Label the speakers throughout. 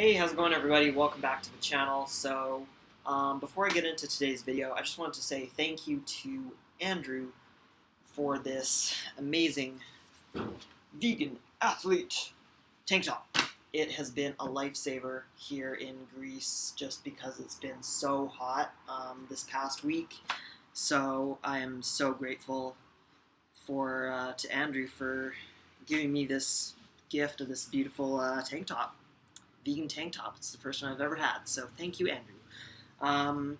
Speaker 1: Hey, how's it going, everybody? Welcome back to the channel. Before I get into today's video, I just wanted to say thank you to Andrew for this amazing vegan athlete tank top. It has been a lifesaver here in Greece just because it's been so hot this past week. So I am so grateful to Andrew for giving me this gift of this beautiful tank top. Vegan tank top. It's the first one I've ever had, so thank you, Andrew.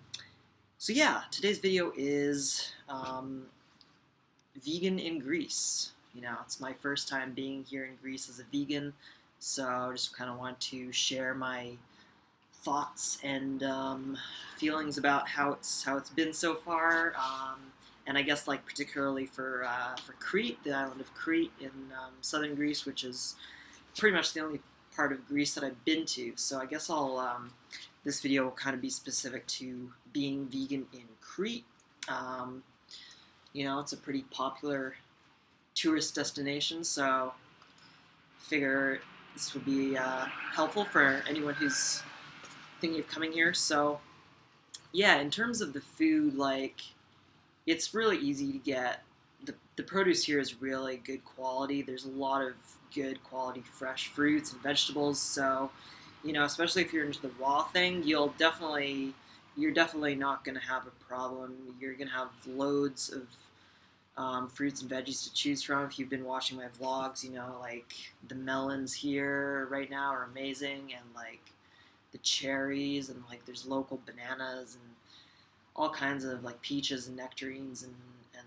Speaker 1: Today's video is vegan in Greece. It's my first time being here in Greece as a vegan, so I just kind of want to share my thoughts and feelings about how it's been so far, and I guess particularly for Crete, the island of Crete in southern Greece, which is pretty much the only part of Greece that I've been to. So I guess this video will kind of be specific to being vegan in Crete. It's a pretty popular tourist destination, so I figure this would be helpful for anyone who's thinking of coming here. So yeah, in terms of the food, it's really easy to get. The produce here is really good quality. There's a lot of good quality fresh fruits and vegetables. So, especially if you're into the raw thing, you're definitely not going to have a problem. You're going to have loads of fruits and veggies to choose from. If you've been watching my vlogs, the melons here right now are amazing, and the cherries, and there's local bananas and all kinds of peaches and nectarines and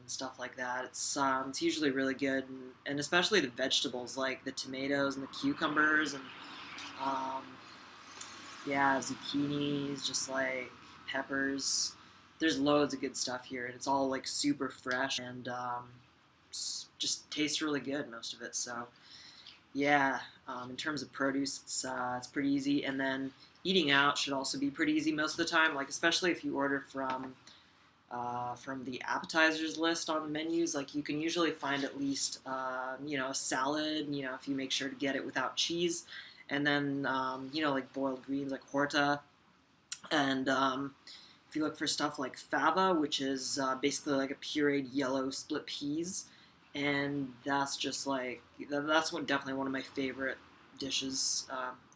Speaker 1: stuff like that. It's usually really good, and especially the vegetables like the tomatoes and the cucumbers and zucchinis, just peppers. There's loads of good stuff here, and it's all super fresh and just tastes really good, most of it. So yeah, in terms of produce, it's pretty easy, and then eating out should also be pretty easy most of the time. Especially if you order from the appetizers list on the menus, you can usually find at least a salad. If you make sure to get it without cheese, and then boiled greens like horta, and if you look for stuff like fava, which is basically a pureed yellow split peas, and that's just definitely one of my favorite dishes,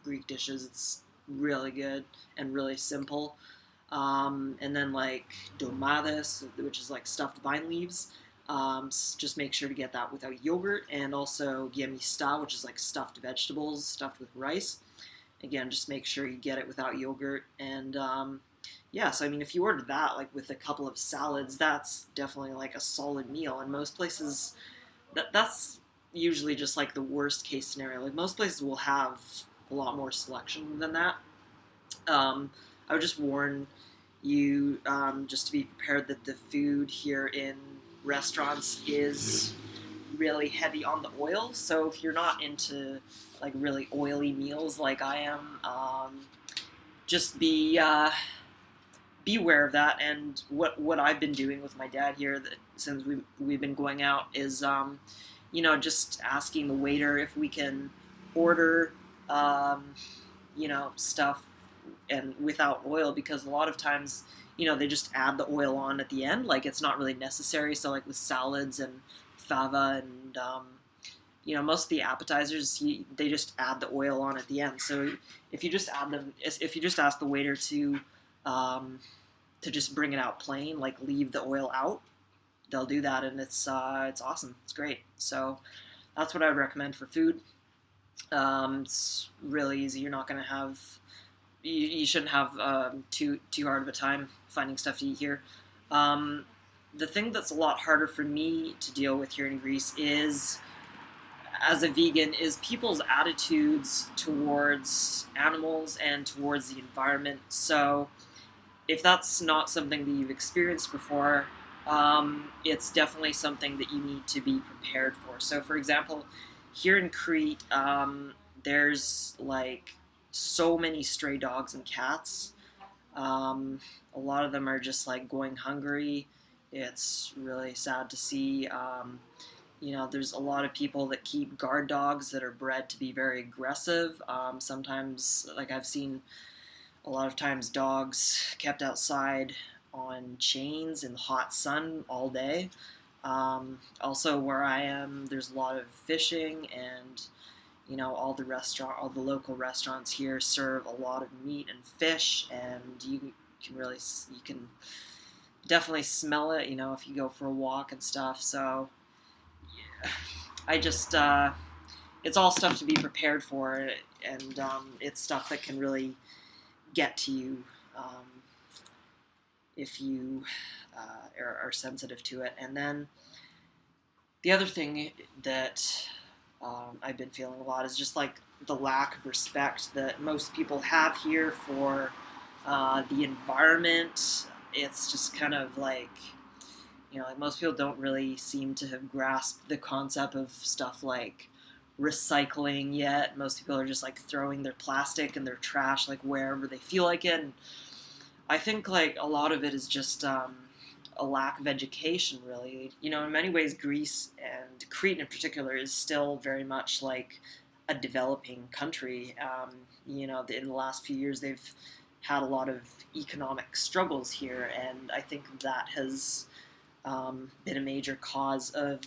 Speaker 1: Greek dishes. It's really good and really simple. And then domades, which is stuffed vine leaves. Just make sure to get that without yogurt, and also giamista, which is stuffed vegetables stuffed with rice. Again, just make sure you get it without yogurt. And so if you order that with a couple of salads, that's definitely a solid meal. And most places, that's usually just the worst case scenario. Most places will have a lot more selection than that. I would just warn you just to be prepared that the food here in restaurants is really heavy on the oil. So if you're not into really oily meals like I am, just be aware of that. And what I've been doing with my dad here since we've been going out is just asking the waiter if we can order stuff and without oil, because a lot of times they just add the oil on at the end, it's not really necessary. So with salads and fava and most of the appetizers, they just add the oil on at the end. So if you just ask the waiter to just bring it out plain, leave the oil out, they'll do that, and it's awesome. It's great. So that's what I would recommend for food. It's really easy. You're not going to have you shouldn't have too hard of a time finding stuff to eat here. The thing that's a lot harder for me to deal with here in Greece is, as a vegan, is people's attitudes towards animals and towards the environment. So if that's not something that you've experienced before, it's definitely something that you need to be prepared for. So for example, here in Crete, there's so many stray dogs and cats. A lot of them are just going hungry. It's really sad to see. there's a lot of people that keep guard dogs that are bred to be very aggressive. Sometimes, like I've seen a lot of times dogs kept outside on chains in the hot sun all day. Also, where I am, there's a lot of fishing, and all the local restaurants here serve a lot of meat and fish, and you can definitely smell it, if you go for a walk and stuff. So, yeah, I just it's all stuff to be prepared for, and it's stuff that can really get to you if you are sensitive to it. And then the other thing that I've been feeling a lot is just like the lack of respect that most people have here for the environment. It's just kind of like, like most people don't really seem to have grasped the concept of stuff like recycling yet. Most people are just like throwing their plastic and their trash like wherever they feel like it. And I think like a lot of it is just a lack of education, really. In many ways, Greece and Crete in particular is still very much like a developing country. In the last few years, they've had a lot of economic struggles here, and I think that has been a major cause of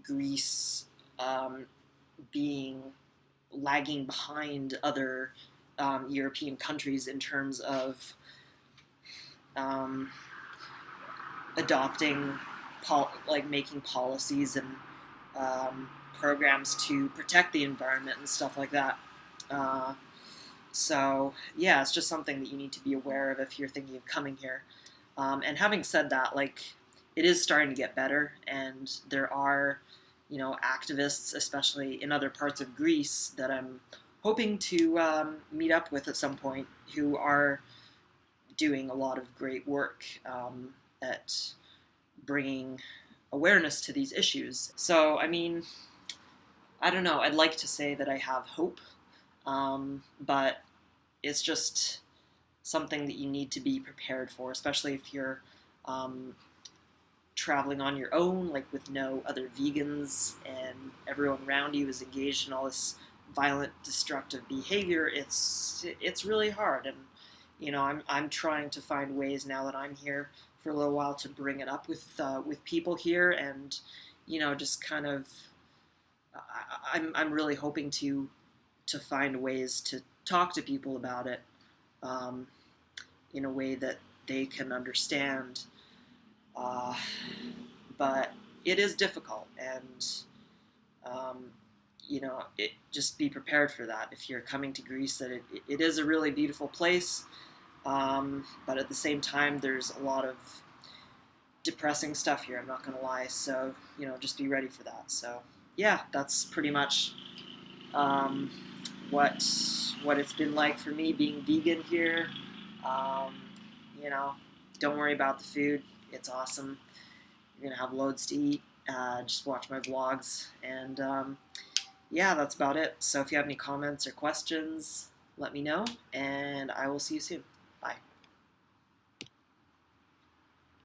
Speaker 1: Greece being lagging behind other European countries in terms of adopting, making policies and programs to protect the environment and stuff like that. So yeah, it's just something that you need to be aware of if you're thinking of coming here. And having said that, it is starting to get better, and there are, activists, especially in other parts of Greece, that I'm hoping to meet up with at some point, who are doing a lot of great work at bringing awareness to these issues. So, I mean, I don't know. I'd like to say that I have hope, but it's just something that you need to be prepared for, especially if you're traveling on your own, like with no other vegans, and everyone around you is engaged in all this violent, destructive behavior. It's really hard, and I'm trying to find ways now that I'm here for a little while to bring it up with people here, and just kind of I'm really hoping to find ways to talk to people about it in a way that they can understand. But it is difficult, and just be prepared for that if you're coming to Greece. That it is a really beautiful place, but at the same time, there's a lot of depressing stuff here. I'm not going to lie. So just be ready for that. So yeah, that's pretty much what it's been like for me being vegan here. Don't worry about the food. It's awesome. You're gonna have loads to eat. Just watch my vlogs, and yeah, that's about it. So if you have any comments or questions, let me know, and I will see you soon.